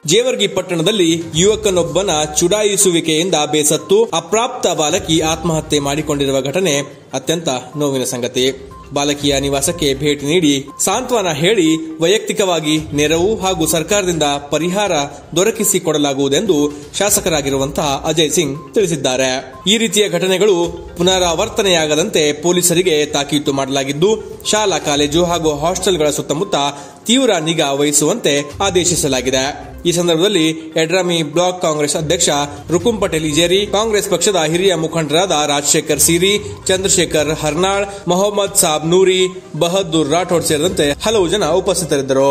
ಜೇವರ್ಗಿ ಪಟ್ಟಣದಲ್ಲಿ ಯುವಕನೊಬ್ಬನ ಚುಡಾಯಿಸುವಿಕೆಯಿಂದ ಬೇಸತ್ತು ಅಪ್ರಾಪ್ತ ಬಾಲಕಿ ಆತ್ಮಹತ್ಯೆ ಮಾಡಿಕೊಂಡಿರುವ ಘಟನೆ ಅತ್ಯಂತ ನೋವಿನ ಸಂಗತಿ. ಬಾಲಕಿಯ ನಿವಾಸಕ್ಕೆ ಭೇಟಿ ನೀಡಿ ಸಾಂತ್ವನ ಹೇಳಿ ವೈಯಕ್ತಿಕವಾಗಿ ನೆರವು ಹಾಗೂ ಸರ್ಕಾರದಿಂದ ಪರಿಹಾರ ದೊರಕಿಸಿಕೊಡಲಾಗುವುದೆಂದು ಶಾಸಕರಾಗಿರುವಂತಹ ಅಜಯ್ ಸಿಂಗ್ ತಿಳಿಸಿದ್ದಾರೆ. ಈ ರೀತಿಯ ಘಟನೆಗಳು ಪುನರಾವರ್ತನೆಯಾಗದಂತೆ ಪೊಲೀಸರಿಗೆ ತಾಕೀತು ಮಾಡಲಾಗಿದ್ದು, ಶಾಲಾ ಕಾಲೇಜು ಹಾಗೂ ಹಾಸ್ಟೆಲ್ಗಳ ಸುತ್ತಮುತ್ತ ತೀವ್ರ ನಿಗಾ ವಹಿಸುವಂತೆ ಆದೇಶಿಸಲಾಗಿದೆ. ಈ ಸಂದರ್ಭದಲ್ಲಿ ಯಡ್ರಾಮಿ ಬ್ಲಾಕ್ ಕಾಂಗ್ರೆಸ್ ಅಧ್ಯಕ್ಷ ರುಕುಂ ಪಟೇಲ್ ಇಜೇರಿ, ಕಾಂಗ್ರೆಸ್ ಪಕ್ಷದ ಹಿರಿಯ ಮುಖಂಡರಾದ ರಾಜಶೇಖರ್ ಸೀರಿ, ಚಂದ್ರಶೇಖರ್ ಹರ್ನಾಳ್, ಮೊಹಮ್ಮದ್ ಸಾಬ್ ನೂರಿ, ಬಹದ್ದೂರ್ ರಾಠೋಡ್ ಸೇರಿದಂತೆ ಹಲವು ಜನ ಉಪಸ್ಥಿತರಿದ್ದರು.